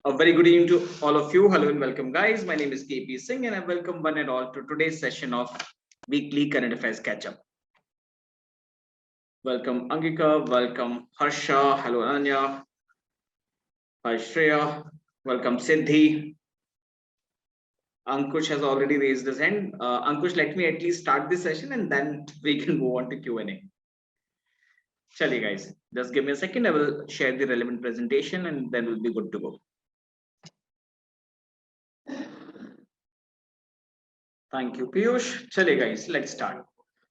A very good evening to all of you. Hello and welcome, guys. My name is KP Singh, and I welcome one and all to today's session of Weekly Current Affairs Catch Up. Welcome, Angika. Welcome, Harsha. Hello, Anya. Hi, Shreya. Welcome, Siddhi. Ankush has already raised his hand. Ankush, let me at least start this session and then we can move on to Q&A. Chali, guys. Just give me a second. I will share the relevant presentation and then we'll be good to go. Thank you, Piyush. Chale guys, let's start.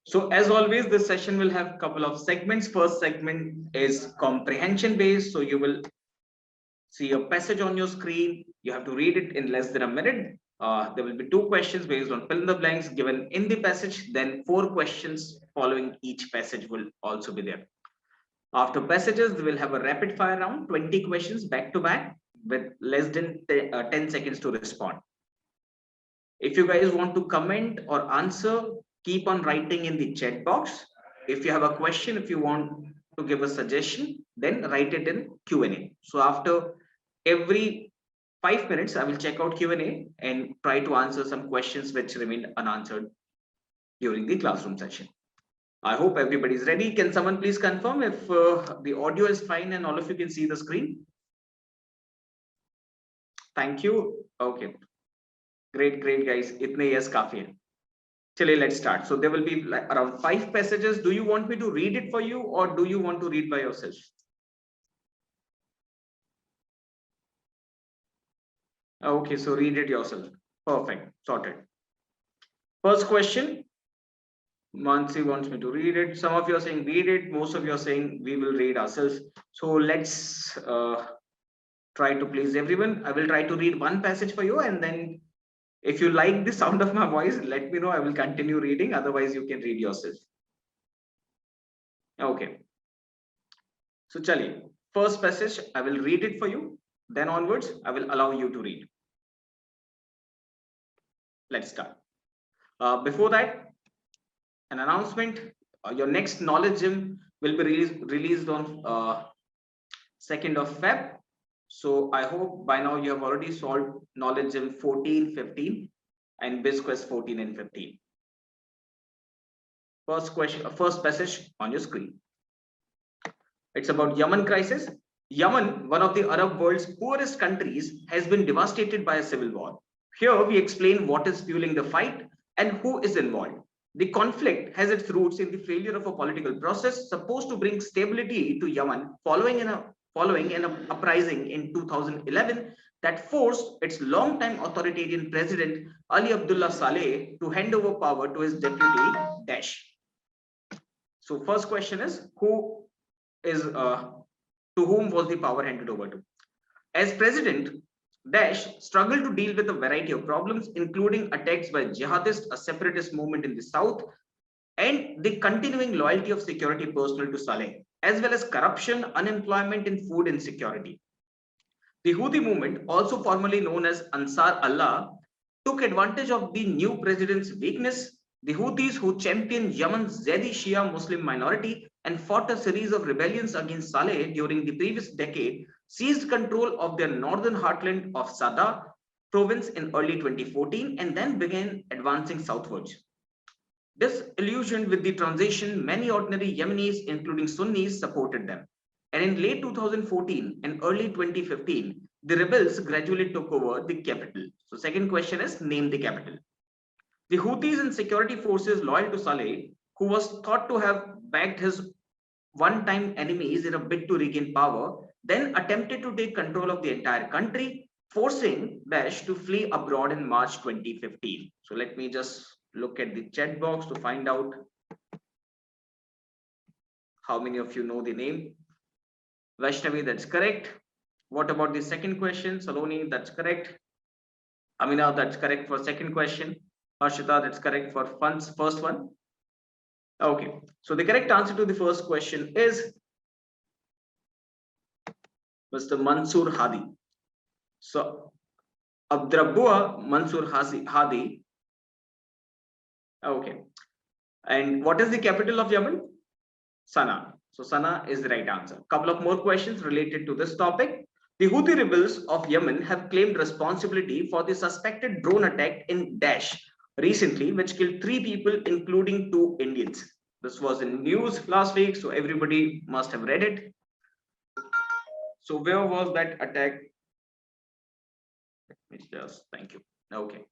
So as always, this session will have a couple of segments. First segment is comprehension based. So you will see a passage on your screen. You have to read it in less than a minute. There will be 2 questions based on fill in the blanks given in the passage. Then 4 questions following each passage will also be there. After passages, we will have a rapid fire round, 20 questions back to back with less than 10 seconds to respond. If you guys want to comment or answer, keep on writing in the chat box. If you have a question, if you want to give a suggestion, then write it in Q&A. So after every 5 minutes, I will check out Q&A and try to answer some questions which remained unanswered during the classroom session. I hope everybody is ready. Can someone please confirm if the audio is fine and all of you can see the screen? Thank you. Okay. Great guys. Itne yes काफी है. Chale, let's start. So there will be like around 5 passages. Do you want me to read it for you or do you want to read by yourself? Okay, so read it yourself. Perfect. Sorted. First question. Mansi wants me to read it. Some of you are saying read it. Most of you are saying we will read ourselves. So let's try to please everyone. I will try to read one passage for you and then if you like the sound of my voice, let me know. I will continue reading. Otherwise, you can read yourself. Okay. So, chali, first passage, I will read it for you. Then onwards, I will allow you to read. Let's start. Before that, an announcement. Your next knowledge gym will be released on 2nd of Feb. So I hope by now you have already solved knowledge gym 14, 15 and BizQuest 14 and 15. First question, first passage on your screen. It's about Yemen crisis. Yemen, one of the Arab world's poorest countries, has been devastated by a civil war. Here we explain what is fueling the fight and who is involved. The conflict has its roots in the failure of a political process supposed to bring stability to Yemen following an uprising in 2011 that forced its longtime authoritarian president Ali Abdullah Saleh to hand over power to his deputy Daesh. So first question is to whom was the power handed over to? As president, Daesh struggled to deal with a variety of problems, including attacks by jihadists, a separatist movement in the south, and the continuing loyalty of security personnel to Saleh, as well as corruption, unemployment, and food insecurity. The Houthi movement, also formerly known as Ansar Allah, took advantage of the new president's weakness. The Houthis, who championed Yemen's Zaidi Shia Muslim minority and fought a series of rebellions against Saleh during the previous decade, seized control of their northern heartland of Sada province in early 2014 and then began advancing southwards. Disillusioned with the transition, many ordinary Yemenis, including Sunnis, supported them. And in late 2014 and early 2015, the rebels gradually took over the capital. So second question is, name the capital. The Houthis and security forces loyal to Saleh, who was thought to have backed his one-time enemies in a bid to regain power, then attempted to take control of the entire country, forcing Daesh to flee abroad in March 2015. So let me just look at the chat box to find out how many of you know the name. Vaishnavi, that's correct. What about the second question? Saloni, that's correct. Amina, that's correct for second question. Harshita, that's correct for first one. Okay, so the correct answer to the first question is Mr. Mansoor Hadi. So, Abdrabua Mansoor Hadi. Okay, and what is the capital of Yemen? Sana'a. So Sana'a is the right answer. Couple of more questions related to this topic. The Houthi rebels of Yemen have claimed responsibility for the suspected drone attack in Daesh recently, which killed 3 people, including 2 Indians. This was in news last week, so everybody must have read it. So where was that attack? Let me just, thank you. Okay.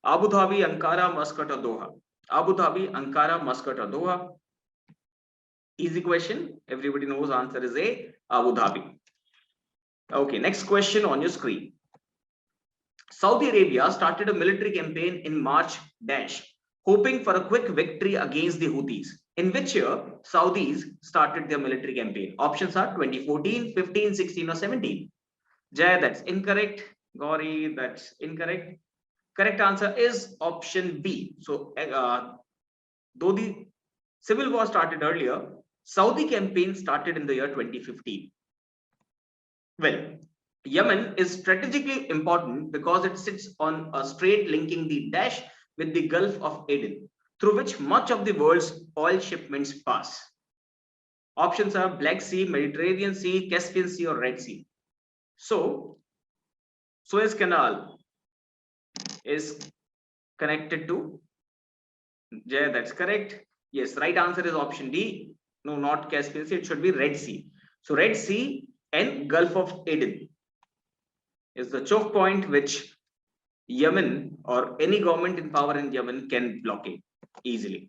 Abu Dhabi, Ankara, Muscat, or Doha. Abu Dhabi, Ankara, Muscat, or Doha. Easy question. Everybody knows answer is A, Abu Dhabi. Okay, next question on your screen. Saudi Arabia started a military campaign in March dash, hoping for a quick victory against the Houthis. In which year Saudis started their military campaign? Options are 2014, 15, 16, or 17. Jay, that's incorrect. Gauri, that's incorrect. Correct answer is option B. So, though the civil war started earlier, Saudi campaign started in the year 2015. Well, Yemen is strategically important because it sits on a strait linking the Dash with the Gulf of Aden, through which much of the world's oil shipments pass. Options are Black Sea, Mediterranean Sea, Caspian Sea, or Red Sea. So, Suez Canal is connected to Jay, that's correct. Yes, right answer is option D. No, not Caspian Sea, it should be Red Sea. So, Red Sea and Gulf of Aden is the choke point which Yemen or any government in power in Yemen can blockade easily.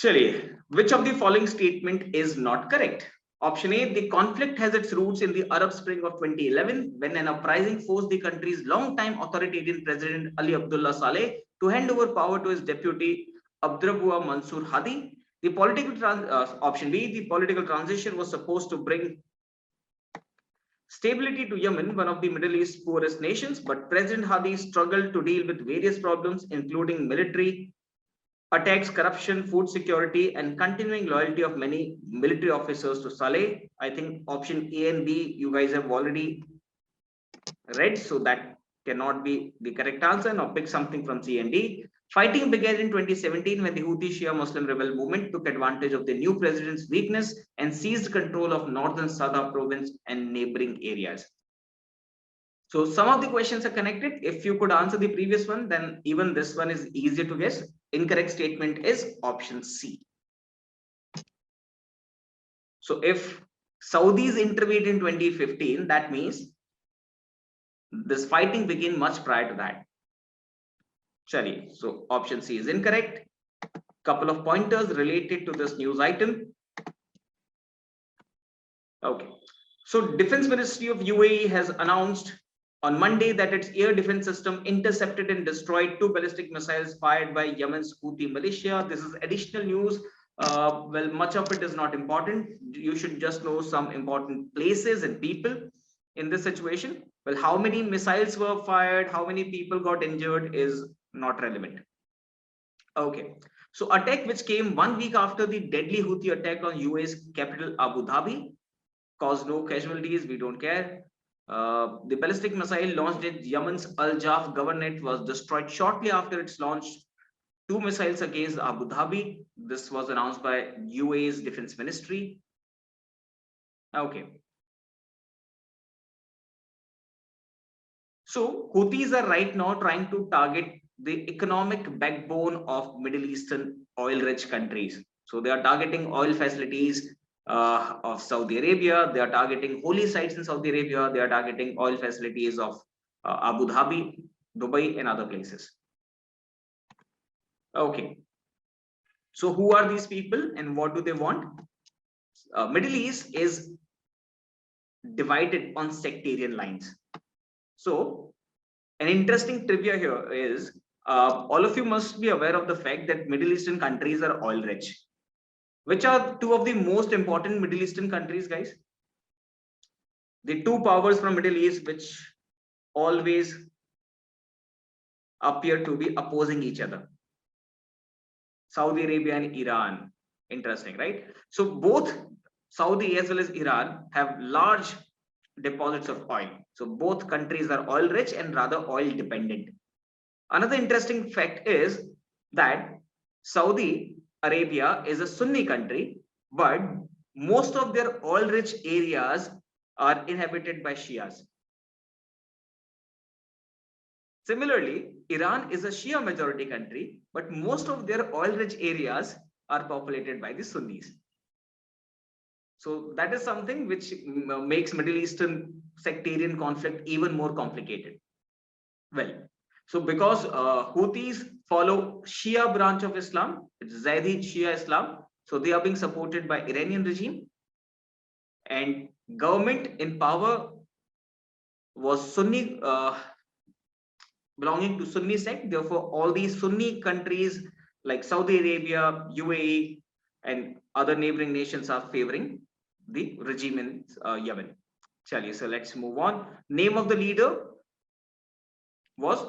Chaliye, which of the following statement is not correct? Option A, the conflict has its roots in the Arab Spring of 2011 when an uprising forced the country's long-time authoritarian president Ali Abdullah Saleh to hand over power to his deputy Abdrabua Mansur Hadi. The political option B, the political transition was supposed to bring stability to Yemen, one of the Middle East's poorest nations, but President Hadi struggled to deal with various problems, including military attacks, corruption, food security, and continuing loyalty of many military officers to Saleh. I think option A and B you guys have already read, so that cannot be the correct answer. Now pick something from C and D. Fighting began in 2017 when the Houthi Shia Muslim rebel movement took advantage of the new president's weakness and seized control of northern Sada province and neighboring areas. So some of the questions are connected. If you could answer the previous one, then even this one is easier to guess. Incorrect statement is option C. So if Saudis intervened in 2015, that means this fighting began much prior to that. Chali. So option C is incorrect. Couple of pointers related to this news item. Okay. So Defense Ministry of UAE has announced on Monday that its air defense system intercepted and destroyed 2 ballistic missiles fired by Yemen's Houthi militia. This is additional news. Well, much of it is not important. You should just know some important places and people in this situation. Well, how many missiles were fired, how many people got injured is not relevant. Okay. So attack which came 1 week after the deadly Houthi attack on UAE's capital Abu Dhabi caused no casualties. We don't care. The ballistic missile launched at Yemen's Al Jaf governorate was destroyed shortly after its launch. 2 missiles against Abu Dhabi. This was announced by UAE's defense ministry. Okay. So Houthis are right now trying to target the economic backbone of Middle Eastern oil-rich countries. So they are targeting oil facilities of Saudi Arabia. They are targeting holy sites in Saudi Arabia. They are targeting oil facilities of Abu Dhabi, Dubai, and other places. Okay. So who are these people and what do they want? Middle East is divided on sectarian lines. So an interesting trivia here is all of you must be aware of the fact that Middle Eastern countries are oil rich. Which are 2 of the most important Middle Eastern countries, guys? The 2 powers from Middle East which always appear to be opposing each other. Saudi Arabia and Iran. Interesting, right? So both Saudi as well as Iran have large deposits of oil. So both countries are oil rich and rather oil dependent. Another interesting fact is that Saudi Arabia is a Sunni country, but most of their oil rich areas are inhabited by Shias. Similarly, Iran is a Shia majority country, but most of their oil-rich areas are populated by the Sunnis. So that is something which makes Middle Eastern sectarian conflict even more complicated. Well, so because Houthis follow Shia branch of Islam, it's Zaidi Shia Islam, so they are being supported by Iranian regime, and government in power was Sunni, belonging to Sunni sect. Therefore, all these Sunni countries like Saudi Arabia, UAE, and other neighboring nations are favoring the regime in Yemen. Chaliye, so let's move on. Name of the leader was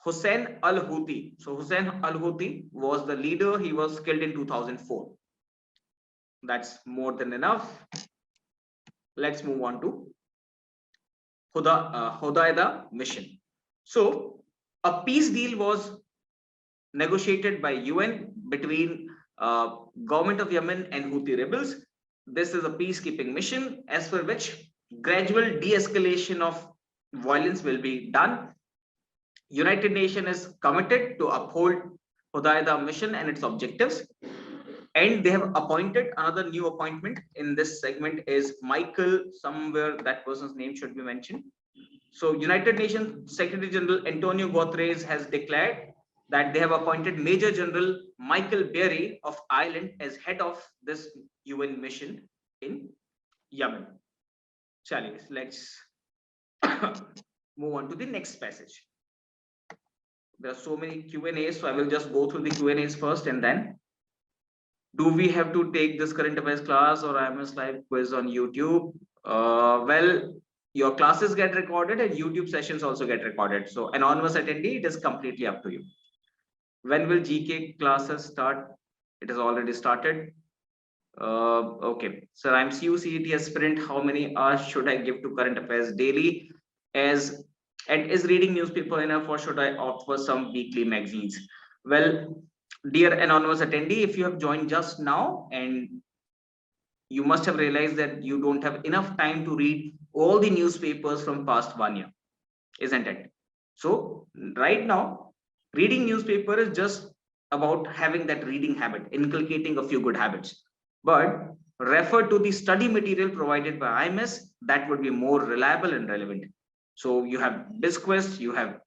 Hussein al-Houthi. So Hussein al-Houthi was the leader. He was killed in 2004. That's more than enough. Let's move on to Hudaydah mission. So a peace deal was negotiated by UN between government of Yemen and Houthi rebels. This is a peacekeeping mission as per which gradual de-escalation of violence will be done. United Nations is committed to uphold Hudaydah mission and its objectives. And they have appointed another new appointment in this segment is Michael, somewhere that person's name should be mentioned. So United Nations Secretary General Antonio Guterres has declared that they have appointed Major General Michael Berry of Ireland as head of this UN mission in Yemen. Charlie, let's move on to the next passage. There are so many Q&As, so I will just go through the Q&As first, and then do we have to take this current affairs class or IMS live quiz on YouTube? Well, your classes get recorded and YouTube sessions also get recorded. So anonymous attendee, it is completely up to you. When will GK classes start? It has already started. Okay, so I'm CUCET aspirant. How many hours should I give to current affairs daily? And is reading newspaper enough, or should I opt for some weekly magazines? Well, dear anonymous attendee, if you have joined just now and you must have realized that you don't have enough time to read all the newspapers from past 1 year, isn't it? So right now, reading newspaper is just about having that reading habit, inculcating a few good habits. But refer to the study material provided by IMS, that would be more reliable and relevant. So you have BizQuest, you have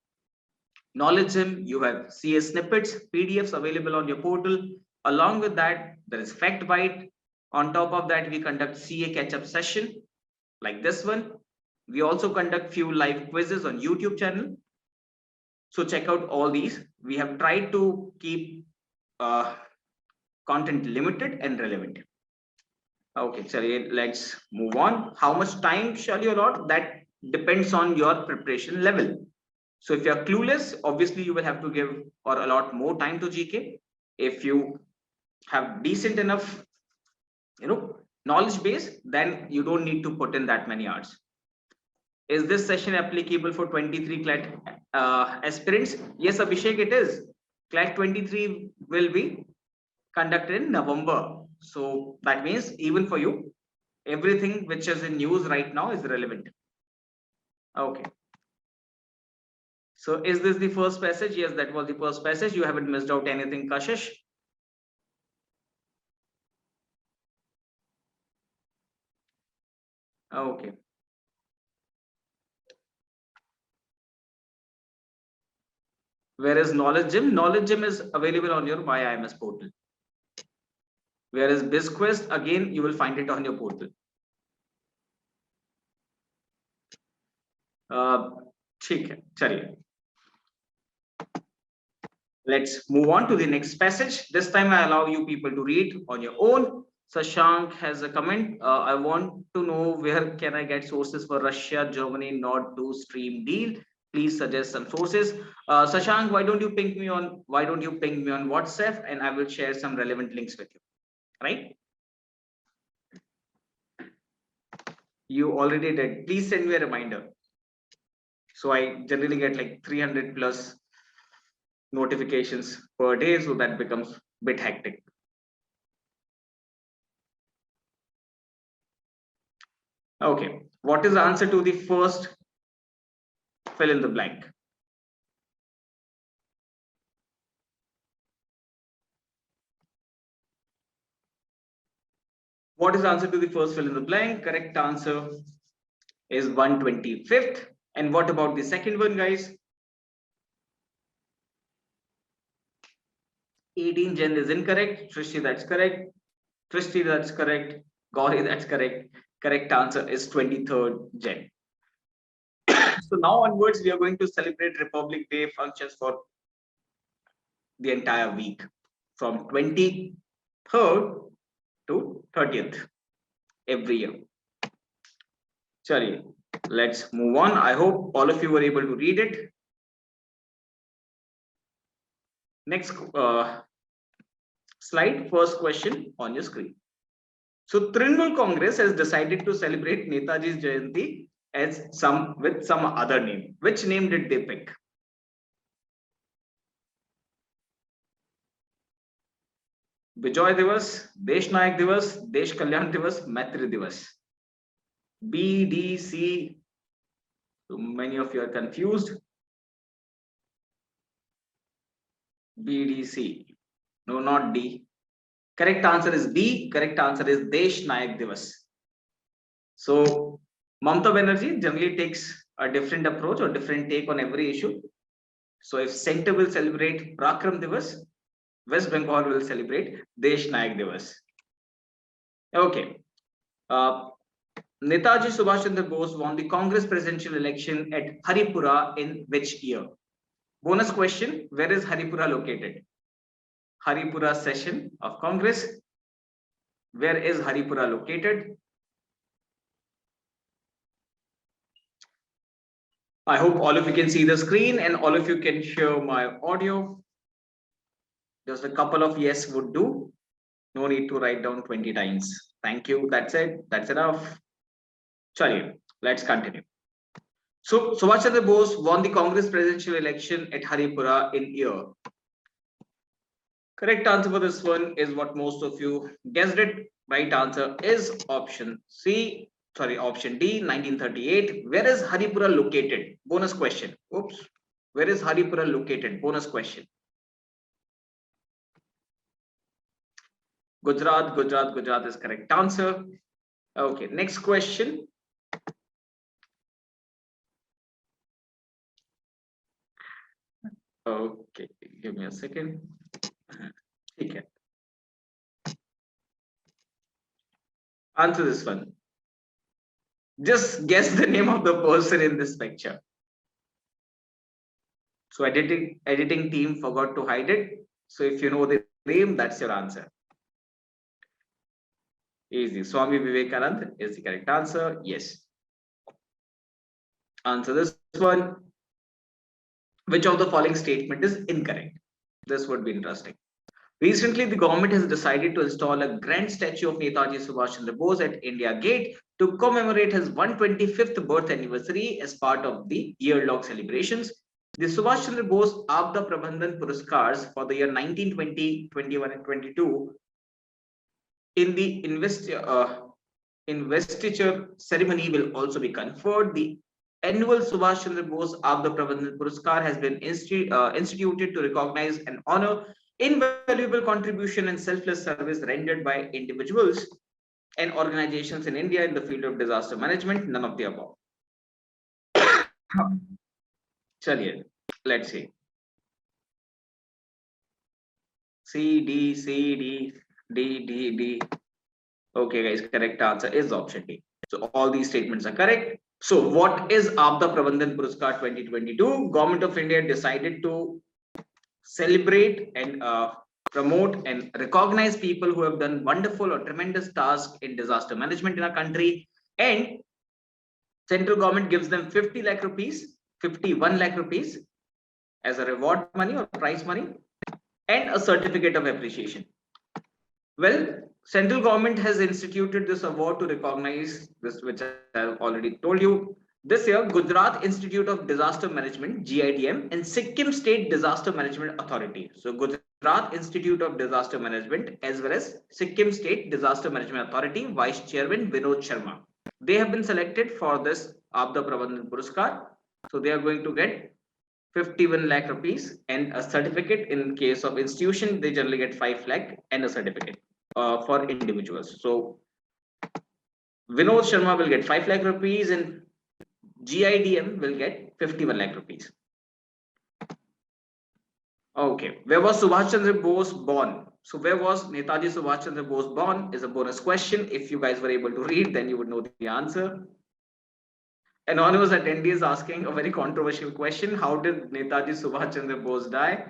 Knowledge Gym, you have CS snippets, PDFs available on your portal. Along with that, there is Fact Bite. On top of that, we conduct CA catch-up session like this one. We also conduct few live quizzes on YouTube channel. So check out all these. We have tried to keep content limited and relevant. Okay, so let's move on. How much time shall you allot? That depends on your preparation level. So if you're clueless, obviously you will have to give or allot more time to GK. If you have decent enough, knowledge base, then you don't need to put in that many hours. Is this session applicable for 23 CLAT aspirants? Yes, Abhishek, it is. CLAT 23 will be conducted in November. So that means even for you, everything which is in news right now is relevant. Okay. So is this the first passage? Yes, that was the first passage. You haven't missed out anything, Kashish. Okay. Where is Knowledge Gym? Knowledge Gym is available on your MyIMS portal. Whereas BizQuest, again, you will find it on your portal. Let's move on to the next passage. This time I allow you people to read on your own. Sashank has a comment. I want to know where can I get sources for Russia, Germany, Nord Stream deal. Please suggest some sources. Sashank, why don't you ping me on WhatsApp, and I will share some relevant links with you. Right? You already did. Please send me a reminder. So I generally get like 300 plus notifications per day, so that becomes a bit hectic. Okay, What is the answer to the first fill in the blank? What is the answer to the first fill in the blank? Correct answer is 125th. And what about the second one, guys? 18 Jan is incorrect. Trishti, that's correct. Trishti, that's correct. Gauri, that's correct. Correct answer is 23rd Jan. So now onwards, we are going to celebrate Republic Day functions for the entire week from 23rd to 30th every year. Sorry, let's move on. I hope all of you were able to read it. Next slide, first question on your screen. So Trinamool Congress has decided to celebrate Netaji's Jayanti with some other name. Which name did they pick? Bijoy Divas, Desh Nayak Divas, Desh Kalyan Divas, Maitri Divas. B, D, C. So many of you are confused. B, D, C. No, not D. Correct answer is B. Correct answer is Desh Nayak Divas. So Mamata Banerjee generally takes a different approach or different take on every issue. So if Center will celebrate Prakram Divas, West Bengal will celebrate Desh Nayak Divas. Okay. Netaji Subhash Chandra Bose won the Congress presidential election at Haripura in which year? Bonus question, where is Haripura located? Haripura session of Congress. Where is Haripura located? I hope all of you can see the screen and all of you can hear my audio. Just a couple of yes would do. No need to write down 20 times. Thank you. That's it. That's enough. Sorry, let's continue. So Subhash Chandra Bose won the Congress presidential election at Haripura in year. Correct answer for this one is what most of you guessed it. Right answer is option C. Sorry, option D, 1938. Where is Haripura located? Bonus question. Oops. Where is Haripura located? Bonus question. Gujarat, Gujarat, Gujarat is correct answer. Okay, next question. Okay, give me a second. Okay. Answer this one. Just guess the name of the person in this picture. So editing team forgot to hide it. So if you know the name, that's your answer. Easy. Swami Vivekanand is the correct answer. Yes. Answer this one. Which of the following statement is incorrect? This would be interesting. Recently, the government has decided to install a grand statue of Netaji Subhash Chandra Bose at India Gate to commemorate his 125th birth anniversary as part of the year-long celebrations. The Subhash Chandra Bose Abda Prabandhan Puraskars for the year 1920, 21 and 22 in the investiture ceremony will also be conferred. The annual Subhash Chandra Bose Abda Prabandhan Puraskar has been instituted to recognize and honor invaluable contribution and selfless service rendered by individuals and organizations in India in the field of disaster management. None of the above. Chaliye, let's see. C, D, C, D, D, D, D. Okay, guys, correct answer is option D. So all these statements are correct. So what is Abda Prabandhan Puraskar 2022? Government of India decided to celebrate and promote and recognize people who have done wonderful or tremendous tasks in disaster management in our country, and central government gives them 50 lakh rupees, 51 lakh rupees as a reward money or prize money and a certificate of appreciation. Well, central government has instituted this award to recognize this, which I have already told you. This year, Gujarat Institute of Disaster Management, GIDM, and Sikkim State Disaster Management Authority. So Gujarat Institute of Disaster Management as well as Sikkim State Disaster Management Authority, Vice Chairman Vinod Sharma. They have been selected for this Abda Prabandhan Puraskar. So they are going to get 51 lakh rupees and a certificate. In case of institution, they generally get 5 lakh and a certificate for individuals. So Vinod Sharma will get 5 lakh rupees and GIDM will get 51 lakh rupees. Okay, where was Subhash Chandra Bose born? So where was Netaji Subhash Chandra Bose born is a bonus question. If you guys were able to read, then you would know the answer. Anonymous attendee is asking a very controversial question. How did Netaji Subhash Chandra Bose die?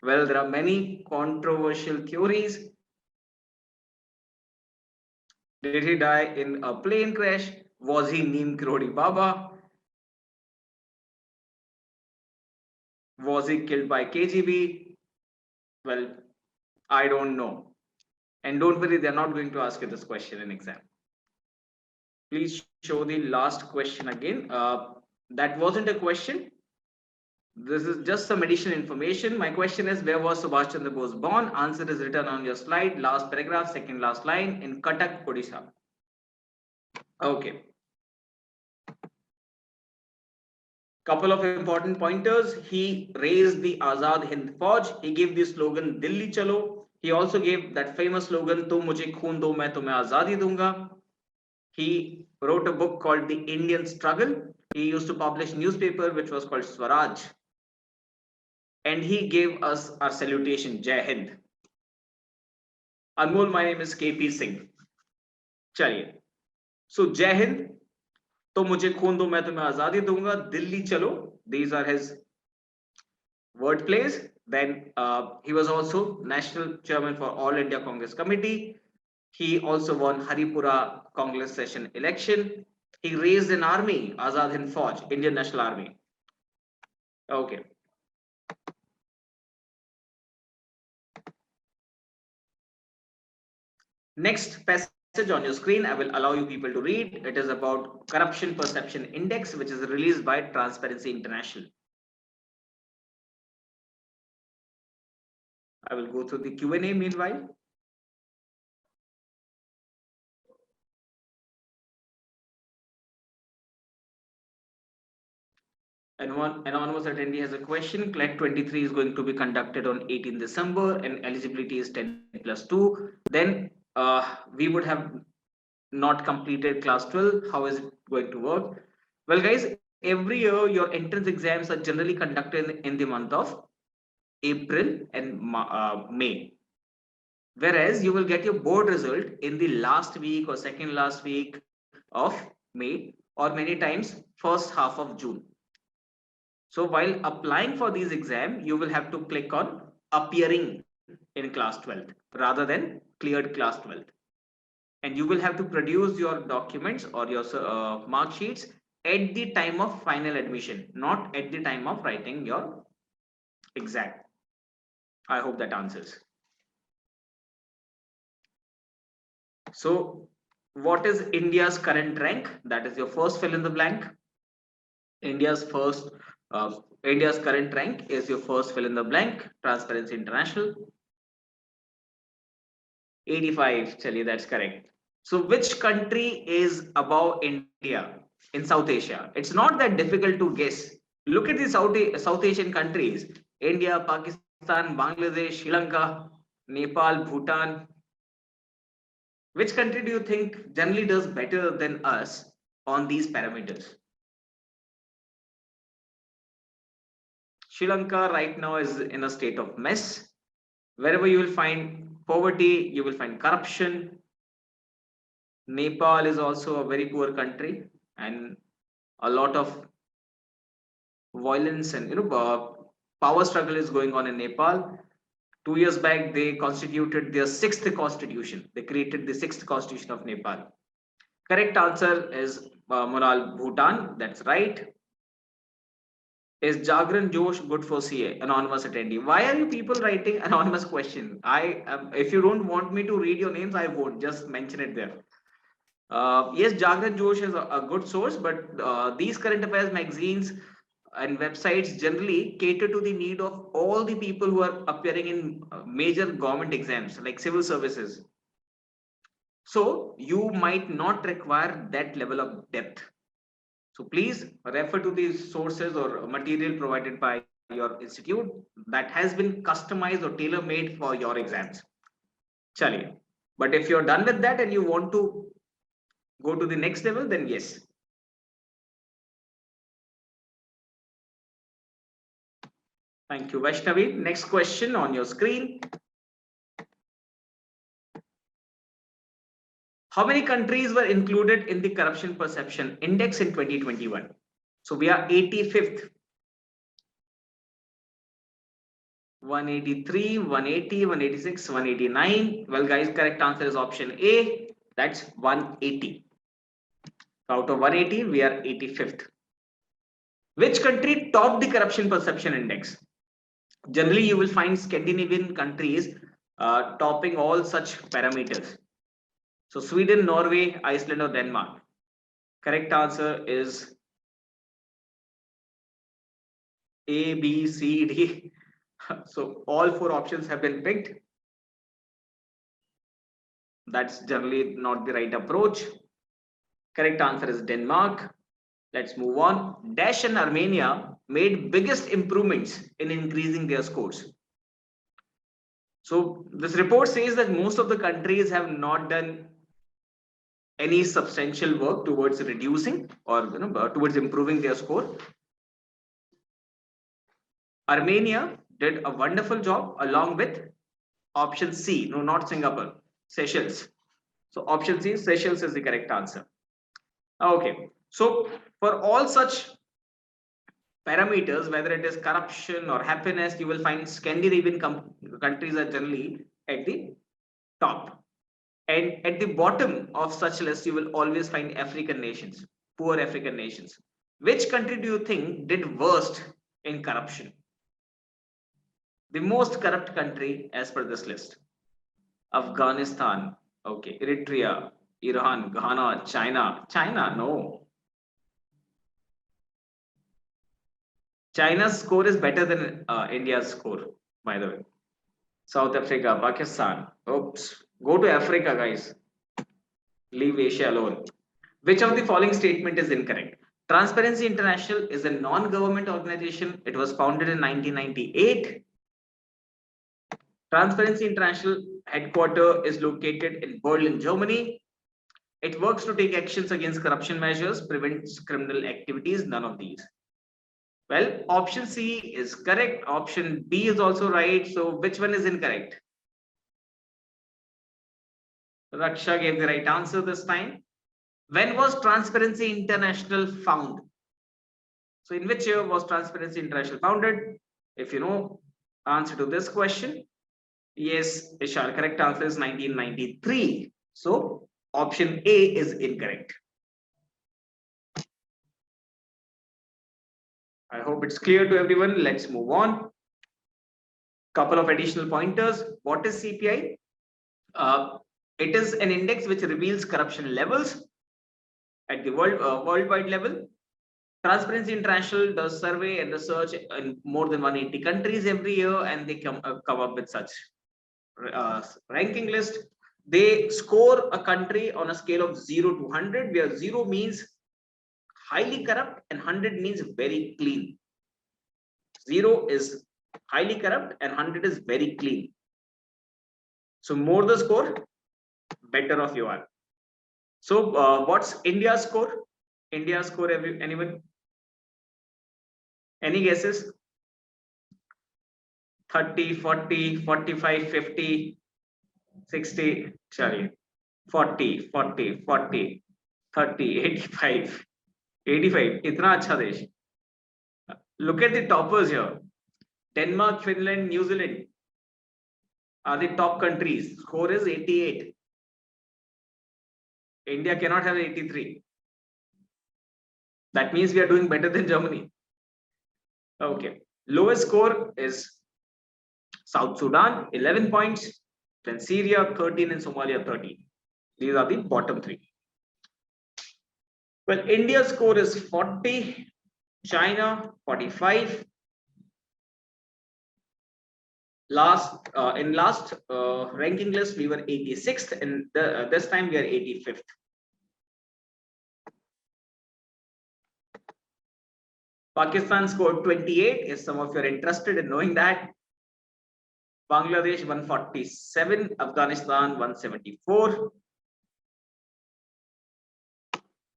Well, there are many controversial theories. Did he die in a plane crash? Was he Neem Karodi Baba? Was he killed by KGB? Well, I don't know. And don't worry, they're not going to ask you this question in exam. Please show the last question again. That wasn't a question. This is just some additional information. My question is, where was Subhash Chandra Bose born? Answer is written on your slide. Last paragraph, second last line, in Cuttack, Odisha. Okay. Couple of important pointers. He raised the Azad Hind Fauj. He gave the slogan Dilli Chalo. He also gave that famous slogan Tum mujhe khoon do, main tumhe azadi dunga. He wrote a book called The Indian Struggle. He used to publish newspaper which was called Swaraj. And he gave us our salutation, Jai Hind. Anmol, my name is KP Singh. Chaliye. So Jai Hind. तो मुझे खून दो मैं तुम्हें आजादी दूंगा दिल्ली चलो. These are his word plays. Then he was also national chairman for All India Congress Committee. He also won Haripura Congress session election. He raised an army, Azad Hind Fauj, Indian National Army. Okay. Next passage on your screen, I will allow you people to read. It is about Corruption Perception Index, which is released by Transparency International. I will go through the Q&A meanwhile. And one anonymous attendee has a question. CLAT-23 is going to be conducted on 18 December and eligibility is 10+2. Then we would have not completed class 12. How is it going to work? Well, guys, every year your entrance exams are generally conducted in the month of April and May. Whereas you will get your board result in the last week or second last week of May, or many times first half of June. So while applying for these exams, you will have to click on appearing in class 12th rather than cleared class 12th. And you will have to produce your documents or your mark sheets at the time of final admission, not at the time of writing your exam. I hope that answers. So what is India's current rank? That is your first fill in the blank. India's current rank is your first fill in the blank. Transparency International. 85. Chaliye, that's correct. So which country is above India in South Asia? It's not that difficult to guess. Look at the South Asian countries: India, Pakistan, Bangladesh, Sri Lanka, Nepal, Bhutan. Which country do you think generally does better than us on these parameters? Sri Lanka right now is in a state of mess. Wherever you will find poverty, you will find corruption. Nepal is also a very poor country and a lot of violence and power struggle is going on in Nepal. 2 years back, they constituted their 6th constitution. They created the 6th constitution of Nepal. Correct answer is Monal, Bhutan. That's right. Is Jagran Josh good for CA? Anonymous attendee. Why are you people writing anonymous question? If you don't want me to read your names, I won't. Just mention it there. Yes, Jagran Josh is a good source, but these current affairs magazines and websites generally cater to the need of all the people who are appearing in major government exams like civil services. So you might not require that level of depth. So please refer to these sources or material provided by your institute that has been customized or tailor made for your exams. Chaliye. But if you're done with that and you want to go to the next level, then yes. Thank you, Vaishnavi. Next question on your screen. How many countries were included in the Corruption Perception Index in 2021? So we are 85th. 183, 180, 186, 189. Well, guys, correct answer is option A. That's 180. Out of 180, we are 85th. Which country topped the Corruption Perception Index? Generally, you will find Scandinavian countries topping all such parameters. So Sweden, Norway, Iceland, or Denmark. Correct answer is A, B, C, D. So all four options have been picked. That's generally not the right approach. Correct answer is Denmark. Let's move on. Dash and Armenia made biggest improvements in increasing their scores. So this report says that most of the countries have not done any substantial work towards reducing or towards improving their score. Armenia did a wonderful job along with option C, no, not Singapore, Seychelles. So option C, Seychelles is the correct answer. Okay, so for all such parameters, whether it is corruption or happiness, you will find Scandinavian countries are generally at the top. And at the bottom of such list, you will always find African nations, poor African nations. Which country do you think did worst in corruption? The most corrupt country as per this list. Afghanistan, okay, Eritrea, Iran, Ghana, China. China, no. China's score is better than India's score, by the way. South Africa, Pakistan. Oops. Go to Africa, guys. Leave Asia alone. Which of the following statement is incorrect? Transparency International is a non-government organization. It was founded in 1998. Transparency International headquarters is located in Berlin, Germany. It works to take actions against corruption measures, prevents criminal activities, none of these. Well, option C is correct. Option B is also right. So which one is incorrect? Raksha gave the right answer this time. When was Transparency International founded? So in which year was Transparency International founded? If you know answer to this question, yes, Ishar, correct answer is 1993. So option A is incorrect. I hope it's clear to everyone. Let's move on. Couple of additional pointers. What is CPI? It is an index which reveals corruption levels at the worldwide level. Transparency International does survey and research in more than 180 countries every year, and they come up with such ranking list. They score a country on a scale of 0 to 100, where 0 means highly corrupt and 100 means very clean. 0 is highly corrupt and 100 is very clean. So more the score, better off you are. So what's India's score? India's score, anyone? Any guesses? 30, 40, 45, 50, 60, sorry, 40, 40, 40, 30, 85, 85. Itna acha desh. Look at the toppers here. Denmark, Finland, New Zealand are the top countries. Score is 88. India cannot have 83. That means we are doing better than Germany. Okay. Lowest score is South Sudan, 11 points. Then Syria, 13, and Somalia, 13. These are the bottom three. Well, India's score is 40, China, 45. in last ranking list we were 86th, and this time we are 85th. Pakistan scored 28. If some of you are interested in knowing that. Bangladesh 147, Afghanistan 174.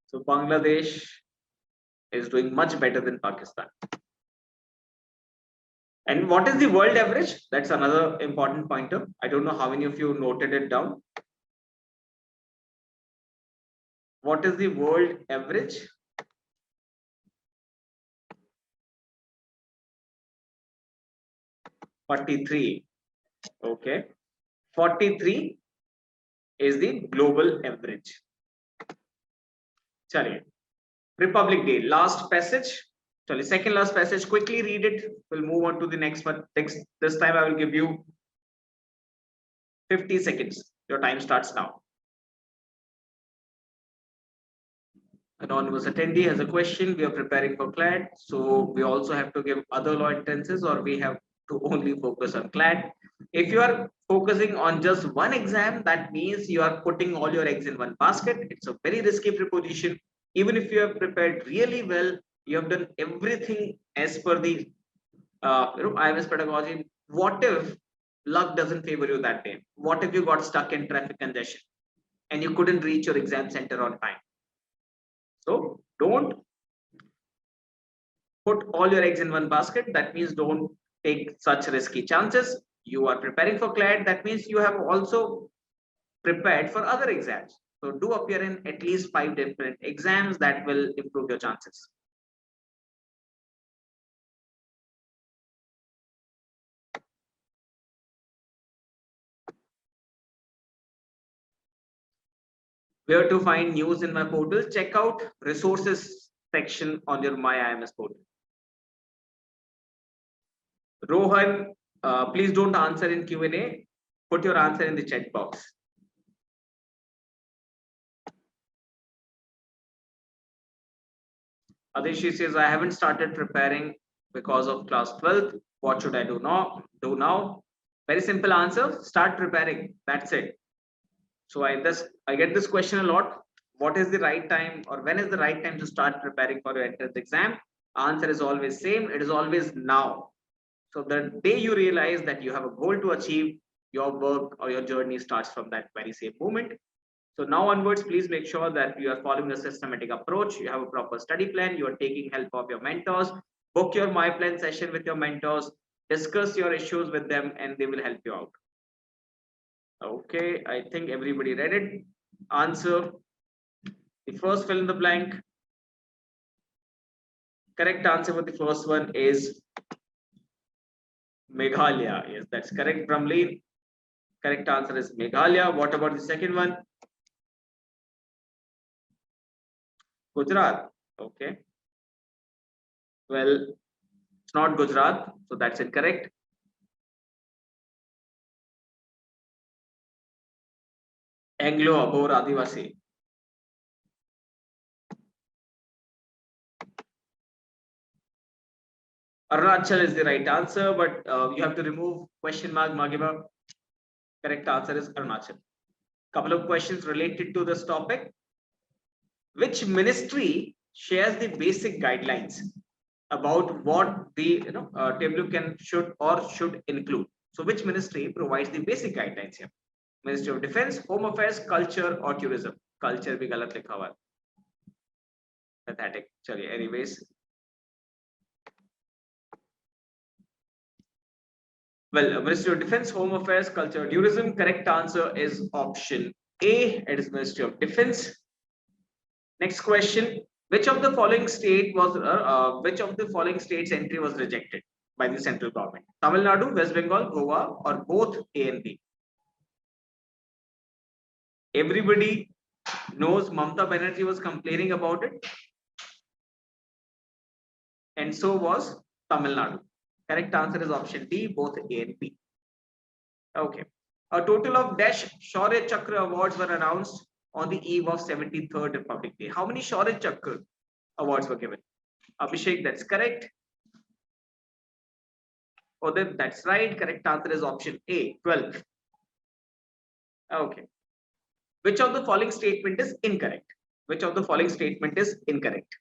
So Bangladesh is doing much better than Pakistan. And what is the world average? That's another important pointer. I don't know how many of you noted it down. What is the world average? (43). Okay. 43 is the global average. Chaliye. Republic Day, last passage. Chaliye, second last passage. Quickly read it. We'll move on to the next one. This time I will give you 50 seconds. Your time starts now. Anonymous attendee has a question. We are preparing for CLAT, so we also have to give other law entrances, or we have to only focus on CLAT. If you are focusing on just one exam, that means you are putting all your eggs in one basket. It's a very risky proposition. Even if you have prepared really well, you have done everything as per the IMS pedagogy. What if luck doesn't favor you that day? What if you got stuck in traffic congestion and you couldn't reach your exam center on time? So don't put all your eggs in one basket. That means don't take such risky chances. You are preparing for CLAT. That means you have also prepared for other exams. So do appear in at least 5 different exams. That will improve your chances. Where to find news in my portal? Check out resources section on your My IMS portal. Rohan, please don't answer in Q&A. Put your answer in the chat box. Adishi says, I haven't started preparing because of class 12th. What should I do now? Very simple answer. Start preparing. That's it. So I get this question a lot. What is the right time, or when is the right time to start preparing for your entrance exam? Answer is always same. It is always now. So the day you realize that you have a goal to achieve, your work or your journey starts from that very same moment. So now onwards, please make sure that you are following a systematic approach. You have a proper study plan. You are taking help of your mentors. Book your My Plan session with your mentors. Discuss your issues with them, and they will help you out. Okay, I think everybody read it. Answer. The first fill in the blank. Correct answer for the first one is Meghalaya. Yes, that's correct, Brahmleen. Correct answer is Meghalaya. What about the second one? Gujarat. Okay. Well, it's not Gujarat, so that's incorrect. Anglo Abor Adivasi. Arunachal is the right answer, but you have to remove question mark Magiba. Correct answer is Arunachal. Couple of questions related to this topic. Which ministry shares the basic guidelines about what the table should include? So which ministry provides the basic guidelines here? Ministry of Defense, Home Affairs, Culture, or Tourism? Culture bhi galat likha hua. Pathetic. Chaliye, anyways. Well, Ministry of Defense, Home Affairs, Culture, Tourism. Correct answer is option A. It is Ministry of Defense. Next question: which of the following states entry was rejected by the central government? Tamil Nadu, West Bengal, Goa, or both A and B? Everybody knows Mamata Banerjee was complaining about it, and so was Tamil Nadu. Correct answer is option D, both A and B. Okay. A total of dash Shaurya Chakra awards were announced on the eve of 73rd Republic Day. How many Shaurya Chakra awards were given? Abhishek, that's correct. Oh, then that's right. Correct answer is option A, 12. Okay. Which of the following statement is incorrect? Which of the following statement is incorrect?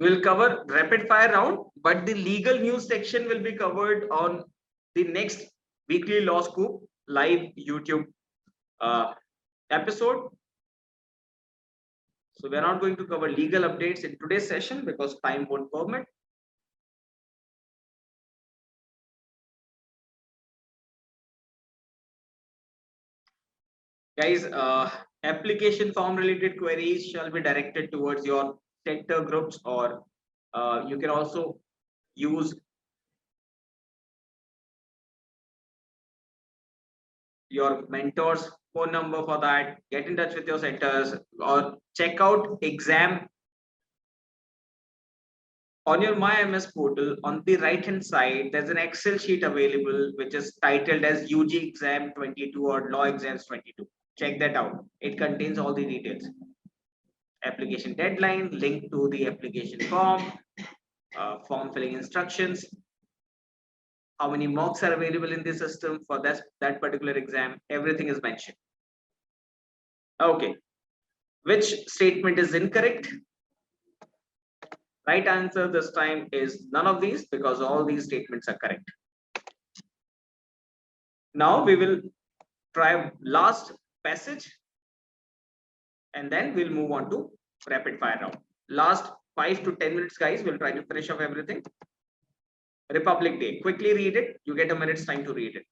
We'll cover rapid fire round, but the legal news section will be covered on the next weekly law scoop live YouTube episode. So we're not going to cover legal updates in today's session because time won't permit. Guys, application form related queries shall be directed towards your sector groups, or you can also use your mentor's phone number for that. Get in touch with your centers or check out exam on your MyMS portal. On the right hand side, there's an Excel sheet available which is titled as UG exam 22 or law exams 22. Check that out. It contains all the details. Application deadline, link to the application form, form filling instructions, how many mocks are available in the system for that particular exam. Everything is mentioned. Okay. Which statement is incorrect? Right answer this time is none of these, because all these statements are correct. Now we will try last passage and then we'll move on to rapid fire round. Last 5 to 10 minutes, guys. We'll try to finish off everything. Republic Day. Quickly read it. You get a minute's time to read it.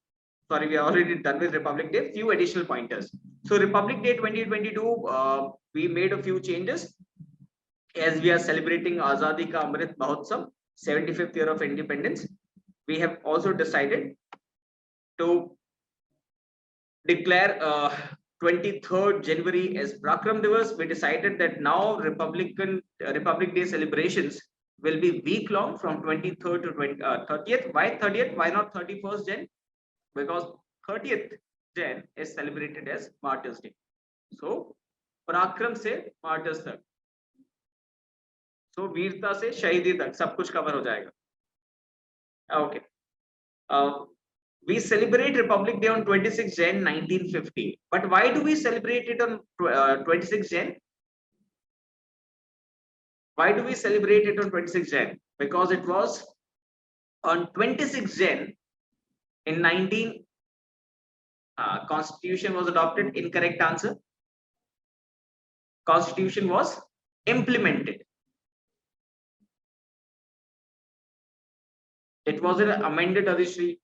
Sorry, we are already done with Republic Day. Few additional pointers. So Republic Day 2022, we made a few changes. As we are celebrating Azadi Ka Amrit Mahotsav, 75th year of independence, we have also decided to declare 23rd January as Prakram Divas. We decided that now Republic Day celebrations will be week long from 23rd to 30th. Why 30th? Why not 31st Jan? Because 30th Jan is celebrated as Martyrs Day. So Prakram se Martyrs tak. So वीरता से शहीदी तक सब कुछ cover हो जाएगा. Okay. We celebrate Republic Day on 26 Jan 1950. But why do we celebrate it on 26 Jan? Why do we celebrate it on 26 Jan? Because it was on 26 Jan in 19 Constitution was adopted. Incorrect answer. Constitution was implemented. It wasn't amended, Adishri.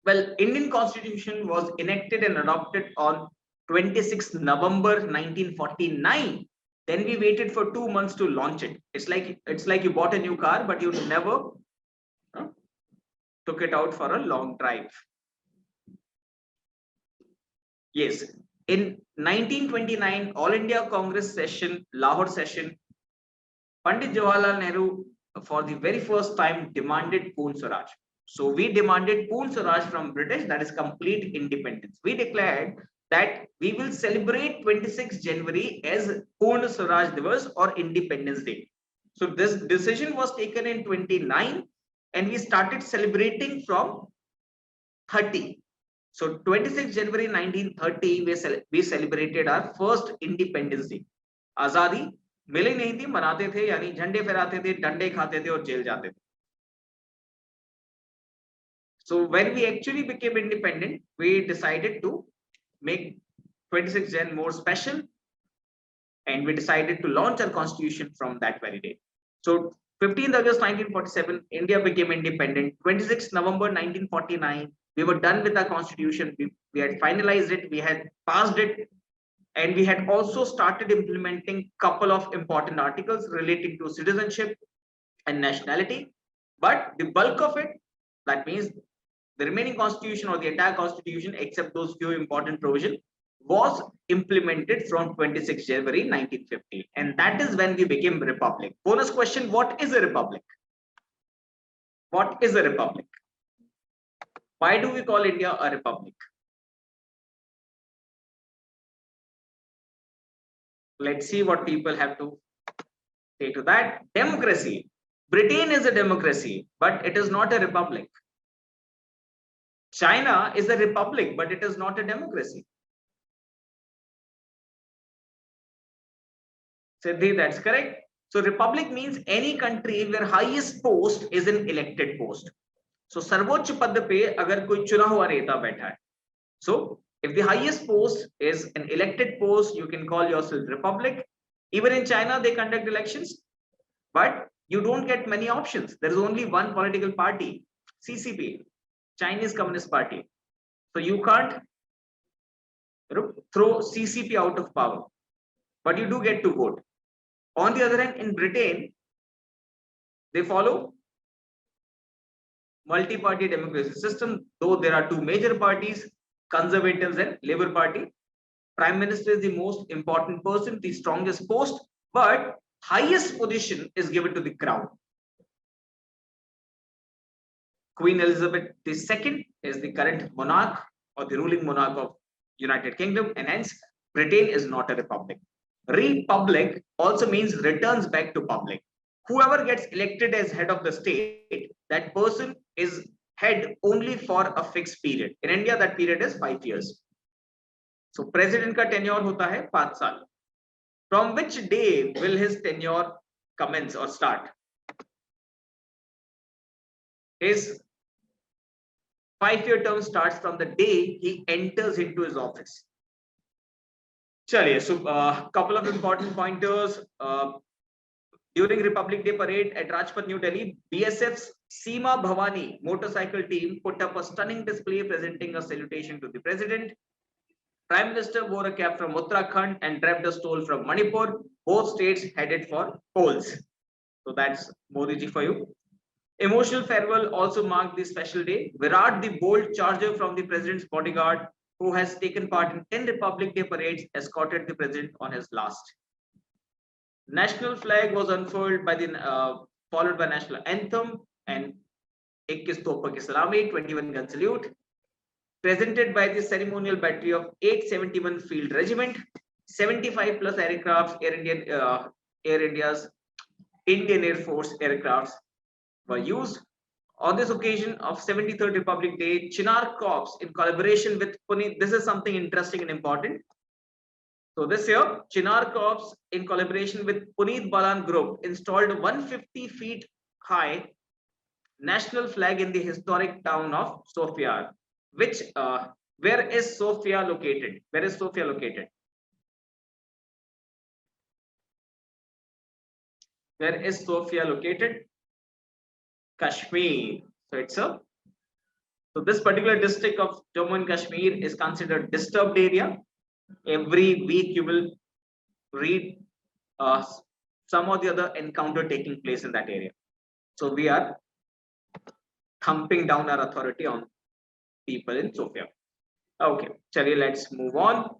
Well, Indian Constitution was enacted and adopted on 26 November 1949. Then we waited for 2 months to launch it. It's like you bought a new car, but you never took it out for a long drive. Yes, in 1929 All India Congress session, Lahore session, Pandit Jawaharlal Nehru for the very first time demanded Poon Swaraj. So we demanded Poon Swaraj from British, that is complete independence. We declared that we will celebrate 26 January as Poon Swaraj Divas or Independence Day. So this decision was taken in 29 and we started celebrating from 30. So 26 January 1930 we celebrated our first Independence Day. Azadi मिले नहीं थी, मनाते थे, यानी झंडे फहराते थे, डंडे खाते थे और जेल जाते थे. So when we actually became independent, we decided to make 26 Jan more special and we decided to launch our constitution from that very day. So 15th August 1947, India became independent. 26th November 1949, we were done with our constitution. We had finalized it, we had passed it, and we had also started implementing couple of important articles relating to citizenship and nationality. But the bulk of it, that means the remaining constitution or the entire constitution, except those few important provisions, was implemented from 26 January 1950. And that is when we became republic. Bonus question, what is a republic? What is a republic? Why do we call India a republic? Let's see what people have to say to that. Democracy. Britain is a democracy, but it is not a republic. China is a republic, but it is not a democracy. Siddhi, that's correct. So republic means any country where highest post is an elected post. So सर्वोच्च पद पे अगर कोई चुना हुआ नेता बैठा है. So if the highest post is an elected post, you can call yourself republic. Even in China, they conduct elections, but you don't get many options. There is only one political party, CCP, Chinese Communist Party. So you can't throw CCP out of power, but you do get to vote. On the other hand, in Britain, they follow multi-party democracy system, though there are two major parties, Conservatives and Labour Party. Prime Minister is the most important person, the strongest post, but highest position is given to the crown. Queen Elizabeth II is the current monarch or the ruling monarch of United Kingdom, and hence Britain is not a republic. Republic also means returns back to public. Whoever gets elected as head of the state, that person is head only for a fixed period. In India, that period is 5 years. So president का tenure होता है 5 साल. From which day will his tenure commence or start? His 5-year term starts from the day he enters into his office. Chaliye, so couple of important pointers. During Republic Day parade at Rajpath, New Delhi, BSF's Seema Bhavani motorcycle team put up a stunning display presenting a salutation to the president. Prime Minister wore a cap from Uttarakhand and dragged a stole from Manipur. Both states headed for polls. So that's Modi ji for you. Emotional farewell also marked this special day. Virat, the bold charger from the president's bodyguard, who has taken part in 10 Republic Day parades, escorted the president on his last. National flag was unfurled by the followed by national anthem and 21 toppa ki salami, 21 gun salute, presented by the ceremonial battery of 871 Field Regiment. 75 plus aircrafts, Air India's Indian Air Force aircrafts were used. On this occasion of 73rd Republic Day, Chinar Corps in collaboration with Puneet, this is something interesting and important. So this year, Chinar Corps in collaboration with Puneet Balan Group installed 150 feet high national flag in the historic town of Sofia. Which where is Sofia located? Where is Sofia located? Where is Sofia located? Kashmir. So it's a this particular district of Jammu and Kashmir is considered disturbed area. Every week you will read some or the other encounter taking place in that area. So we are thumping down our authority on people in Sofia. Okay, chaliye, let's move on.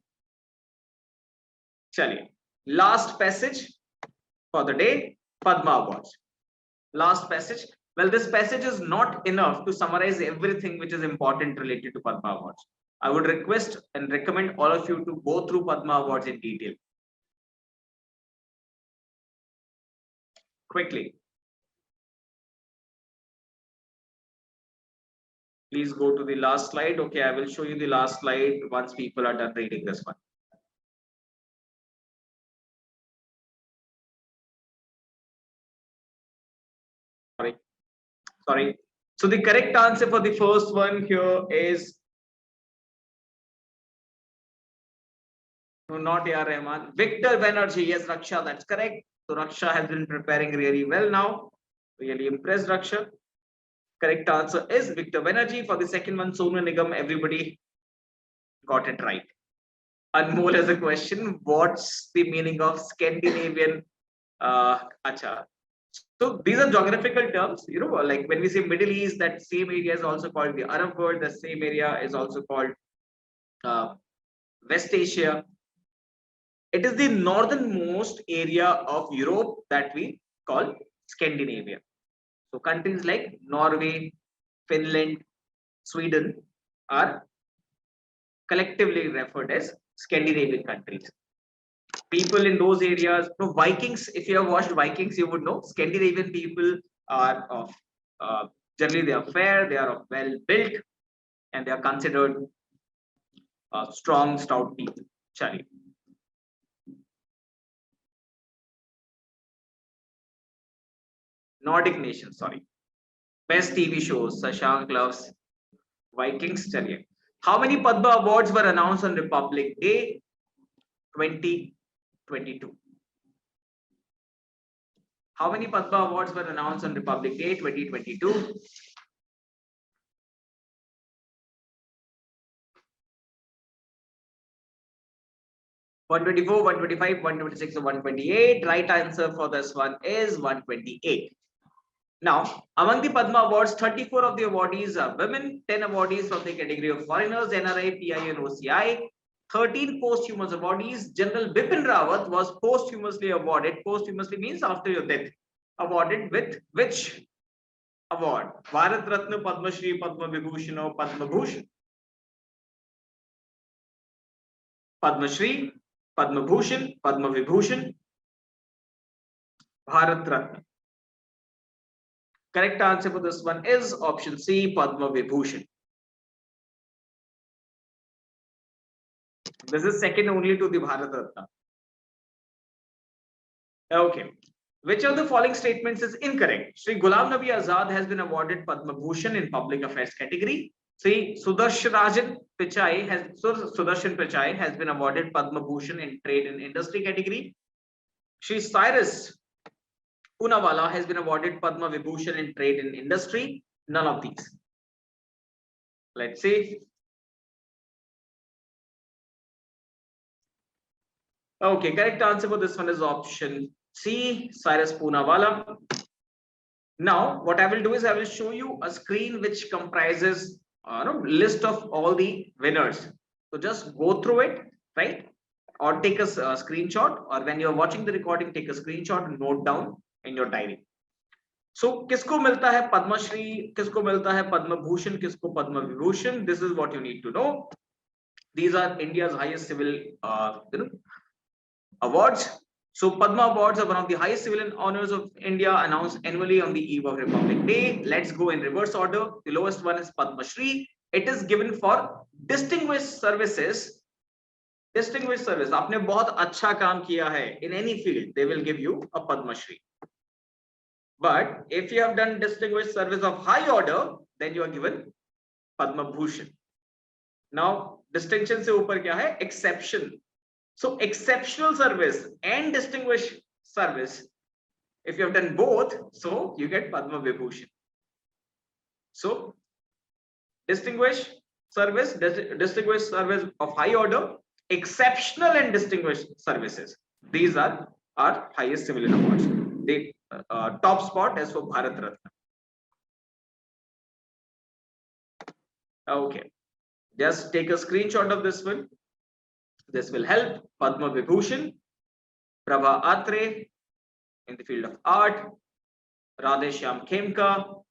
Chaliye, last passage for the day, Padma Awards. Last passage. Well, this passage is not enough to summarize everything which is important related to Padma Awards. I would request and recommend all of you to go through Padma Awards in detail. Quickly. Please go to the last slide. Okay, I will show you the last slide once people are done reading this one. Sorry. So the correct answer for the first one here is no, not A.R. Rahman. Victor Banerjee. Yes, Raksha, that's correct. So Raksha has been preparing really well now. Really impressed, Raksha. Correct answer is Victor Banerjee. For the second one, Sonu Nigam, everybody got it right. Anmol has a question. What's the meaning of Scandinavian? Acha. So these are geographical terms, you know, like when we say Middle East, that same area is also called the Arab world. The same area is also called West Asia. It is the northernmost area of Europe that we call Scandinavia. So countries like Norway, Finland, Sweden are collectively referred as Scandinavian countries. People in those areas, no, Vikings, if you have watched Vikings, you would know Scandinavian people are of generally they are fair, they are of well built, and they are considered strong, stout people. Chali. Nordic nations, sorry. Best TV shows, Shashank loves Vikings. Chaliye. How many Padma Awards were announced on Republic Day 2022? How many Padma Awards were announced on Republic Day 2022? One 124, 125, 126, or 128. Right answer for this one is 128. Now, among the Padma Awards, 34 of the awardees are women, 10 awardees from the category of foreigners, NRI, PI, and OCI, 13 posthumous awardees. General Bipin Rawat was posthumously awarded. Posthumously means after your death. Awarded with which award? Bharat Ratna, Padma Shri, Padma Vibhushan, or Padma Bhushan? Padma Shri, Padma Bhushan, Padma Vibhushan, Bharat Ratna. Correct answer for this one is option C, Padma Vibhushan. This is second only to the Bharat Ratna. Okay. Which of the following statements is incorrect? Sri Ghulam Nabi Azad has been awarded Padma Bhushan in public affairs category. Sri Sudarshan Pichai has been awarded Padma Bhushan in trade and industry category. Sri Cyrus Poonawalla has been awarded Padma Vibhushan in trade and industry. None of these. Let's see. Okay, correct answer for this one is option C, Cyrus Poonawalla. Now, what I will do is I will show you a screen which comprises list of all the winners. So just go through it, right? Or take a screenshot, or when you're watching the recording, take a screenshot and note down in your diary. So, किसको मिलता है Padma Shri, किसको मिलता है Padma Bhushan, किसको Padma Vibhushan? This is what you need to know. These are India's highest civil awards. So Padma Awards are one of the highest civilian honors of India, announced annually on the eve of Republic Day. Let's go in reverse order. The lowest one is Padma Shri. It is given for distinguished services. Distinguished service. आपने बहुत अच्छा काम किया है in any field, they will give you a Padma Shri. But if you have done distinguished service of high order, then you are given Padma Bhushan. Now distinction से ऊपर क्या है? Exception. So exceptional service and distinguished service, if you have done both, so you get Padma Vibhushan. So distinguished service of high order, exceptional and distinguished services. These are our highest civilian awards. The top spot is for Bharat Ratna. Okay, just take a screenshot of this one. This will help. Padma Vibhushan, Prabha Atre in the field of art, Radhe Shyam Khemka,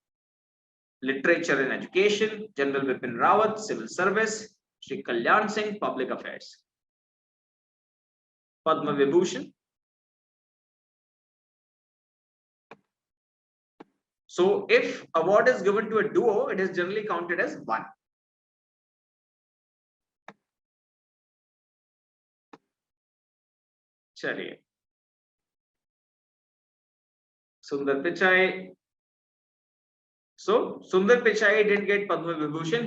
literature and education, General Bipin Rawat, civil service, Shri Kalyan Singh, public affairs. Padma Vibhushan. So if award is given to a duo, it is generally counted as one. चलिए Sundar Pichai. So Sundar Pichai didn't get Padma Vibhushan,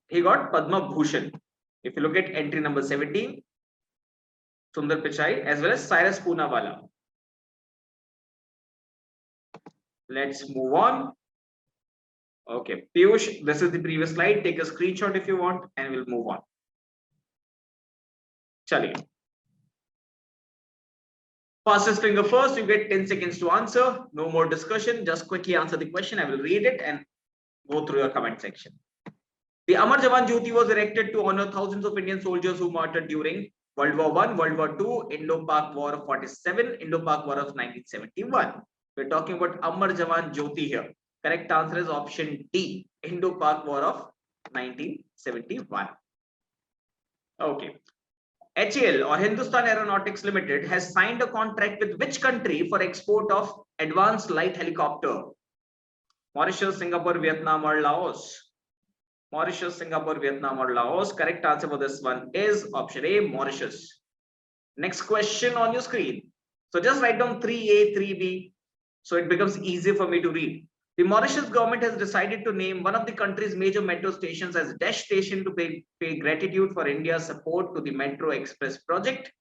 he got Padma Bhushan. If you look at entry number 17, Sundar Pichai as well as Cyrus Poonawalla. Let's move on. Okay, Piyush, this is the previous slide. Take a screenshot if you want, and we'll move on. Chaliye. Fastest finger first, you get 10 seconds to answer. No more discussion. Just quickly answer the question. I will read it and go through your comment section. The Amar Jawan Jyoti was erected to honor thousands of Indian soldiers who martyred during World War I, World War II, Indo-Pak War of 47, Indo-Pak War of 1971. We're talking about Amar Jawan Jyoti here. Correct answer is option D, Indo-Pak War of 1971. Okay. HAL or Hindustan Aeronautics Limited has signed a contract with which country for export of advanced light helicopter? Mauritius, Singapore, Vietnam, or Laos? Mauritius, Singapore, Vietnam, or Laos. Correct answer for this one is option A, Mauritius. Next question on your screen. So just write down 3A, 3B, so it becomes easier for me to read. The Mauritius government has decided to name one of the country's major metro stations as Dash Station to pay gratitude for India's support to the Metro Express project.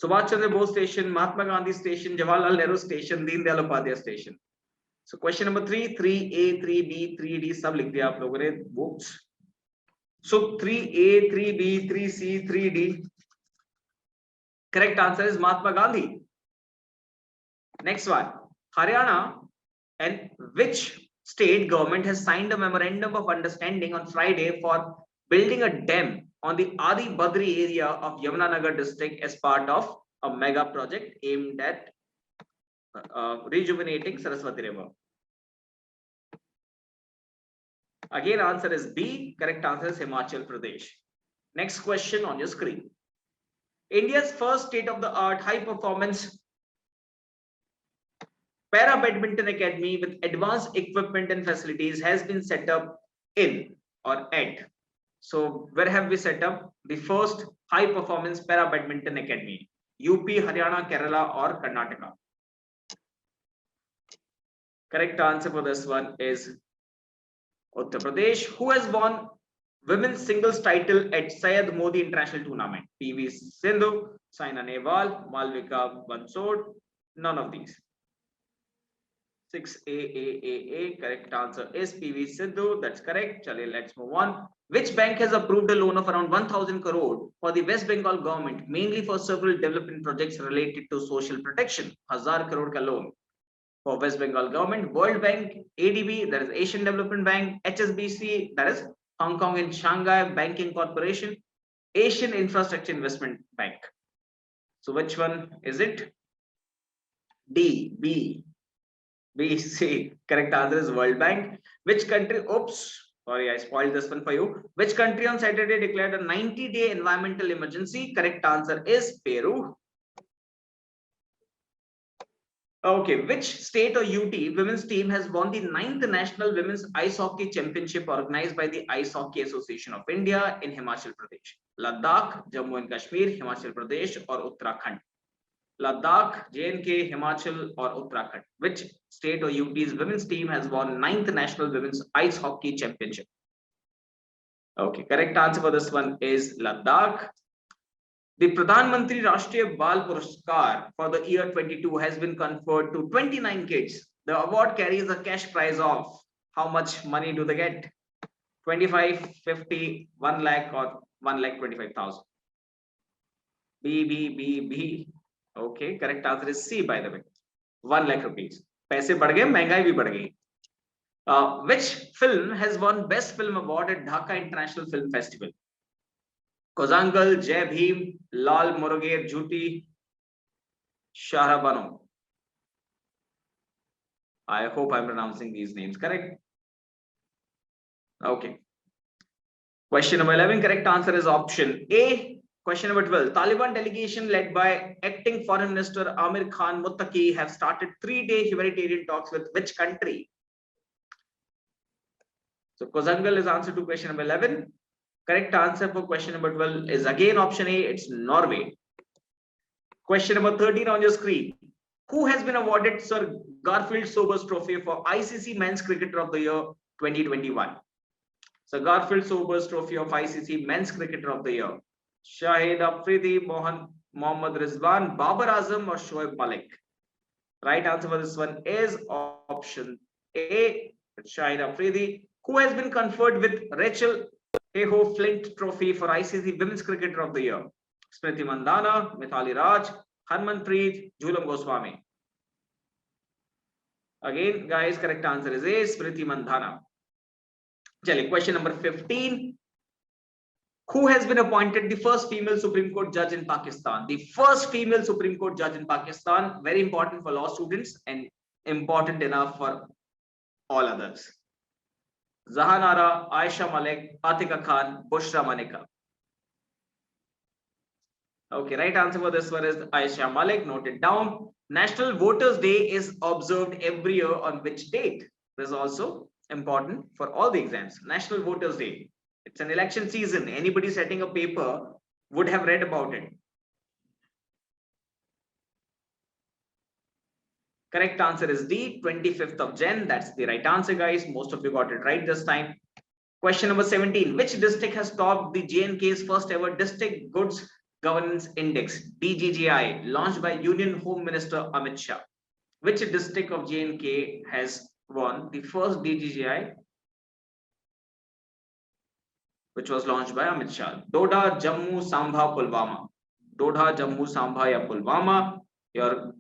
Subhash Chandra Bose Station, Mahatma Gandhi Station, Jawaharlal Nehru Station, Deen Dayal Upadhyay Station. So question number 3, 3A, 3B, 3D सब लिख दिया आप लोगों ने books. So 3A, 3B, 3C, 3D. Correct answer is Mahatma Gandhi. Next one, Haryana and which state government has signed a memorandum of understanding on Friday for building a dam on the Adi Badri area of Yamunanagar district as part of a mega project aimed at rejuvenating Saraswati River. Again, answer is B. Correct answer is Himachal Pradesh. Next question on your screen. India's first state-of-the-art high-performance Para Badminton Academy with advanced equipment and facilities has been set up in or at. So where have we set up the first high-performance Para Badminton Academy? UP, Haryana, Kerala, or Karnataka? Correct answer for this one is Uttar Pradesh. Who has won women's singles title at Syed Modi International Tournament? PV Sindhu, Saina Nehwal, Malvika Bansod. None of these. 6A. Correct answer is PV Sindhu. That's correct. Chale, let's move on. Which bank has approved a loan of around 1,000 crore for the West Bengal government, mainly for several development projects related to social protection? 1,000 crore ka loan for West Bengal government. World Bank, ADB, that is Asian Development Bank, HSBC, that is Hong Kong and Shanghai Banking Corporation, Asian Infrastructure Investment Bank. So which one is it? D, B, C. Correct answer is World Bank. Which country? Oops, sorry, I spoiled this one for you. Which country on Saturday declared a 90-day environmental emergency? Correct answer is Peru. Okay, which state or UT women's team has won the 9th National Women's Ice Hockey Championship organized by the Ice Hockey Association of India in Himachal Pradesh? Ladakh, Jammu and Kashmir, Himachal Pradesh, or Uttarakhand? Ladakh, JNK, Himachal, or Uttarakhand? Which state or UT's women's team has won 9th National Women's Ice Hockey Championship? Okay, correct answer for this one is Ladakh. The Pradhan Mantri Rashtriya Bal Puraskar for the year 22 has been conferred to 29 kids. The award carries a cash prize of how much money do they get? 25, 50, 1 lakh, or 1,25,000? B. Okay, correct answer is C, by the way. 1 lakh rupees. पैसे बढ़ गए, महंगाई भी बढ़ गई. Which film has won Best Film Award at Dhaka International Film Festival? Kozangal, Jai Bhim, Lal Murugan, Jhuti, Shahrabano. I hope I'm pronouncing these names correct. Okay. Question number 11, correct answer is option A. Question number 12, Taliban delegation led by acting Foreign Minister Amir Khan Muttaqi have started 3-day humanitarian talks with which country? So Kozangal is answer to question number 11. Correct answer for question number 12 is again option A, it's Norway. Question number 13 on your screen. Who has been awarded Sir Garfield Sobers Trophy for ICC Men's Cricketer of the Year 2021? Sir Garfield Sobers Trophy of ICC Men's Cricketer of the Year. Shahid Afridi, Mohammad Rizwan, Babar Azam, or Shoaib Malik? Right answer for this one is option A, Shahid Afridi. Who has been conferred with Rachel Heho Flint Trophy for ICC Women's Cricketer of the Year? Smriti Mandhana, Mithali Raj, Harmanpreet, Jhulam Goswami? Again, guys, correct answer is A, Smriti Mandhana. Chale, question number 15. Who has been appointed the first female Supreme Court judge in Pakistan? The first female Supreme Court judge in Pakistan, very important for law students and important enough for all others. Zahanara, Aisha Malik, Atika Khan, Bushra Manika. Okay, right answer for this one is Aisha Malik. Note it down. National Voters Day is observed every year on which date? This is also important for all the exams. National Voters Day. It's an election season. Anybody setting a paper would have read about it. Correct answer is D, 25th of Jan. That's the right answer, guys. Most of you got it right this time. Question number 17. Which district has topped the JNK's first ever District Goods Governance Index, DGGI, launched by Union Home Minister Amit Shah? Which district of JNK has won the first DGGI, which was launched by Amit Shah? Doda, Jammu, Sambha, Pulwama. Doda, Jammu, Sambha, ya Pulwama. Your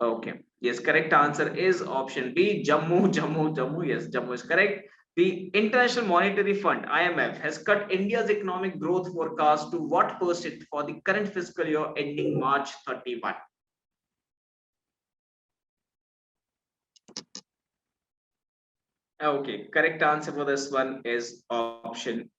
okay. Yes, correct answer is option B, Jammu, Jammu, Jammu. Yes, Jammu is correct. The International Monetary Fund, IMF, has cut India's economic growth forecast to what percent for the current fiscal year ending March 31? Okay, correct answer for this one is option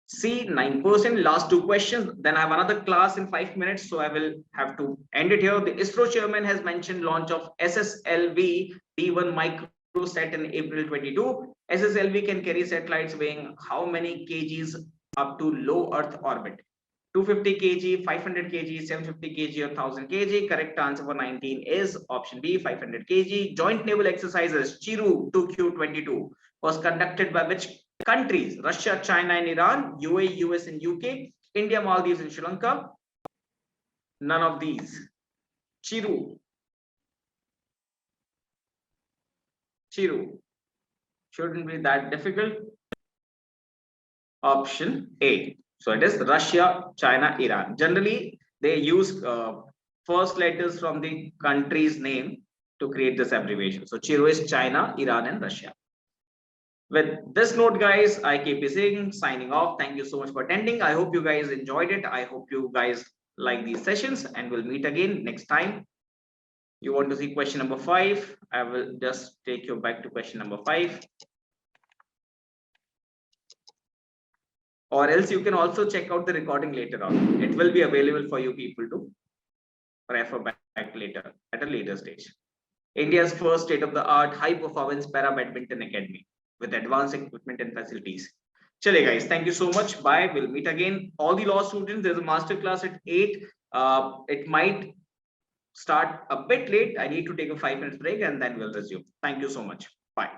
C, 9%. Last two questions. Then I have another class in 5 minutes, so I will have to end it here. The ISRO chairman has mentioned launch of SSLV D1 microsat in April 22. SSLV can carry satellites weighing how many kgs up to low Earth orbit? 250 kg, 500 kg, 750 kg, or 1000 kg. Correct answer for 19 is option B, 500 kg. Joint naval exercises Chiru 2Q22 was conducted by which countries? Russia, China, and Iran, UAE, US, and UK, India, Maldives, and Sri Lanka. None of these. Chiru. Chiru. Shouldn't be that difficult. Option A. So it is Russia, China, Iran. Generally, they use first letters from the country's name to create this abbreviation. So Chiru is China, Iran, and Russia. With this note, guys, I keep saying signing off. Thank you so much for attending. I hope you guys enjoyed it. I hope you guys like these sessions, and we'll meet again next time. You want to see question number 5? I will just take you back to question number 5. Or else you can also check out the recording later on. It will be available for you people to refer back later at a later stage. India's first state-of-the-art high-performance para-badminton academy with advanced equipment and facilities. Chale guys, thank you so much. Bye. We'll meet again. All the law students, there's a master class at 8. It might start a bit late. I need to take a 5 minutes break and then we'll resume. Thank you so much. Bye.